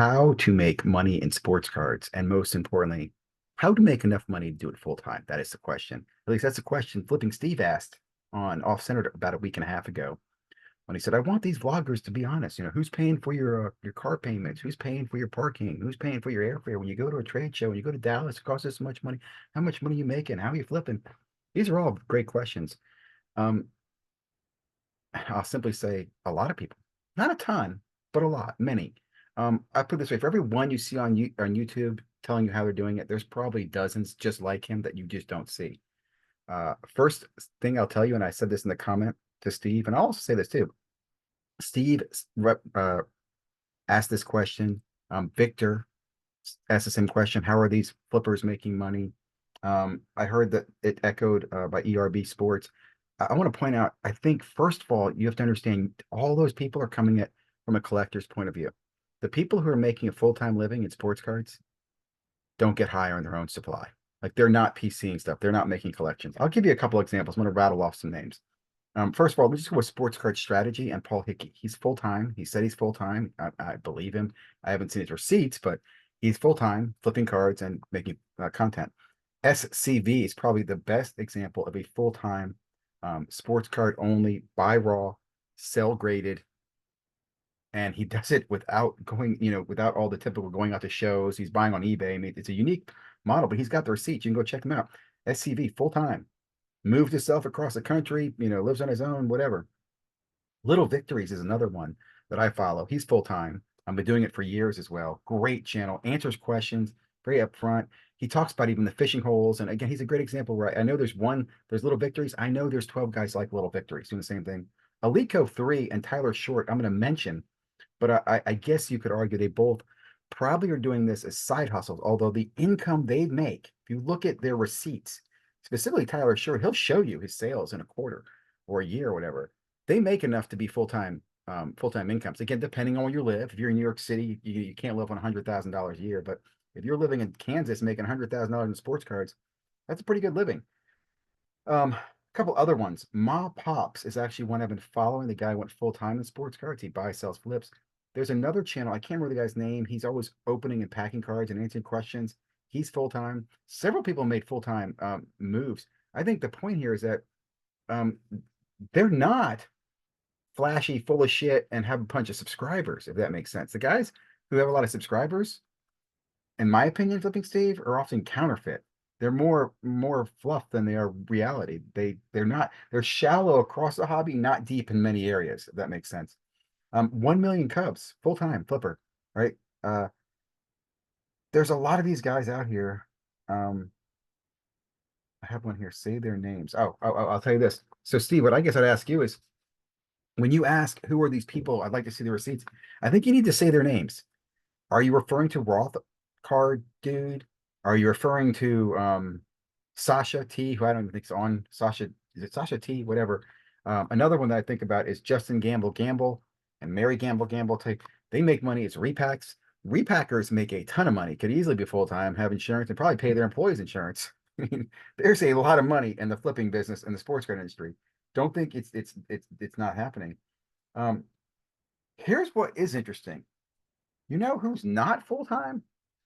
how to make money in sports cards, and most importantly, how to make enough money to do it full time. That is the question. At least that's the question Flipping Steve asked on Off Center about a week and a half ago when he said, "I want these vloggers to be honest. Who's paying for your car payments? Who's paying for your parking? Who's paying for your airfare when you go to a trade show? When you go to Dallas, it costs us so much money. How much money are you making? How are you flipping?" These are all great questions. Um, I'll simply say a lot of people, not a ton, but a lot, many. I put it this way: for every one you see on YouTube telling you how they're doing it, there's probably dozens just like him that you just don't see. First thing I'll tell you, and I said this in the comment to Steve, and I'll also say this too. Steve asked this question. Victor asked the same question. How are these flippers making money? I heard that it echoed by ERB Sports. I want to point out, I think, first of all, you have to understand all those people are coming at from a collector's point of view. The people who are making a full-time living in sports cards don't get higher on their own supply. Like they're not PCing stuff. They're not making collections. I'll give you a couple examples. I'm going to rattle off some names. First of all, let's just go with Sports Card Strategy and Paul Hickey. He's full time. He said he's full time. I believe him. I haven't seen his receipts, but he's full time flipping cards and making content. SCV is probably the best example of a full time sports card only, buy raw, sell graded, and he does it without going, without all the typical going out to shows. He's buying on eBay. I mean, it's a unique model, but he's got the receipts. You can go check him out. SCV full time, moved himself across the country, lives on his own, whatever. Little Victories is another one that I follow. He's full time. I've been doing it for years as well. Great channel, answers questions, very upfront. He talks about even the fishing holes. And again, he's a great example where I know there's Little Victories. I know there's 12 guys like Little Victories doing the same thing. Alico 3 and Tyler Short, I'm going to mention, but I guess you could argue they both probably are doing this as side hustles, although the income they make, if you look at their receipts, specifically Tyler Short, he'll show you his sales in a quarter or a year or whatever. They make enough to be full-time incomes. Again, depending on where you live. If you're in New York City, you can't live on $100,000 a year. But if you're living in Kansas making $100,000 in sports cards, that's a pretty good living. A couple other ones. Ma Pops is actually one I've been following. The guy went full-time in sports cards. He buys, sells, flips. There's another channel. I can't remember the guy's name. He's always opening and packing cards and answering questions. He's full-time. Several people made full-time moves. I think the point here is that um, they're not flashy, full of shit, and have a bunch of subscribers, if that makes sense. The guys who have a lot of subscribers, in my opinion, Flipping Steve, are often counterfeit. They're more fluff than they are reality. They're shallow across the hobby, not deep in many areas, if that makes sense. 1 million Cubs, full time flipper, right? There's a lot of these guys out here. I have one here. Say their names. I'll tell you this. So, Steve, what I guess I'd ask you is when you ask who are these people, I'd like to see the receipts. I think you need to say their names. Are you referring to Roth card dude? Are you referring to Sasha T, who I don't think is on Sasha? Is it Sasha T? Whatever. Another one that I think about is Justin Gamble and Mary Gamble take. They make money. It's repacks. Repackers make a ton of money. Could easily be full time, have insurance, and probably pay their employees insurance. I mean, there's a lot of money in the flipping business and the sports card industry. Don't think it's not happening. Um, Here's what is interesting. You know who's not full time?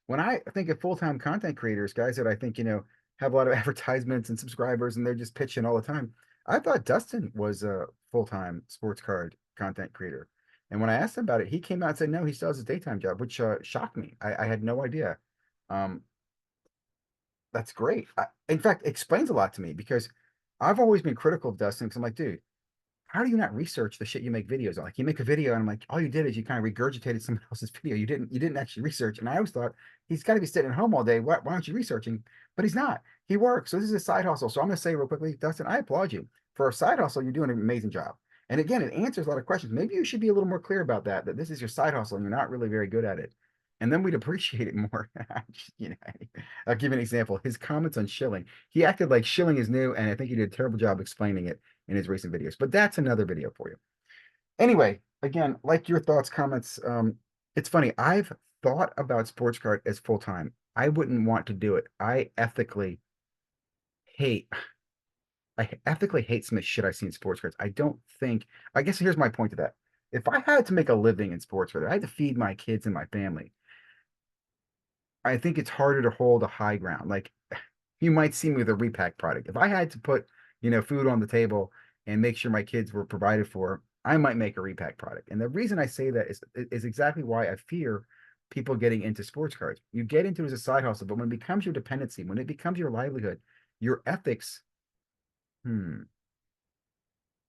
When I think of full time content creators, guys that I think have a lot of advertisements and subscribers, and they're just pitching all the time. I thought Dustin was a full time sports card content creator, and when I asked him about it, he came out and said no, he still has his daytime job, which shocked me. I had no idea. Um, that's great. In fact, explains a lot to me because I've always been critical of Dustin because I'm like, dude, how do you not research the shit you make videos on? Like you make a video and I'm like, all you did is you kind of regurgitated someone else's video. You didn't actually research. And I always thought he's got to be sitting at home all day. Why aren't you researching? But he's not. He works. So this is a side hustle. So I'm gonna say real quickly, Dustin, I applaud you. For a side hustle, you're doing an amazing job. And again, it answers a lot of questions. Maybe you should be a little more clear about that this is your side hustle and you're not really very good at it. And then we'd appreciate it more. you know, I'll give you an example. His comments on shilling. He acted like shilling is new, and I think he did a terrible job explaining it in his recent videos. But that's another video for you. Anyway, again, like your thoughts, comments. It's funny. I've thought about sports card as full time. I wouldn't want to do it. Hate. I ethically hate some of the shit I see in sports cards. I don't think. I guess here's my point to that. If I had to make a living in sports cards, I had to feed my kids and my family. I think it's harder to hold a high ground. Like you might see me with a repack product. If I had to put, food on the table and make sure my kids were provided for, I might make a repack product. And the reason I say that is exactly why I fear people getting into sports cards. You get into it as a side hustle, but when it becomes your dependency, when it becomes your livelihood, your ethics, hmm,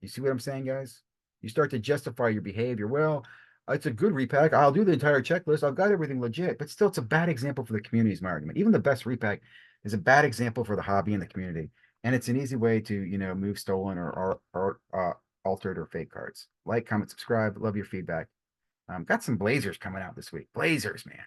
you see what I'm saying, guys? You start to justify your behavior. Well, it's a good repack. I'll do the entire checklist. I've got everything legit, but still, it's a bad example for the community, is my argument. Even the best repack is a bad example for the hobby and the community. And it's an easy way to, move stolen or altered or fake cards. Like, comment, subscribe. Love your feedback. Got some Blazers coming out this week. Blazers, man.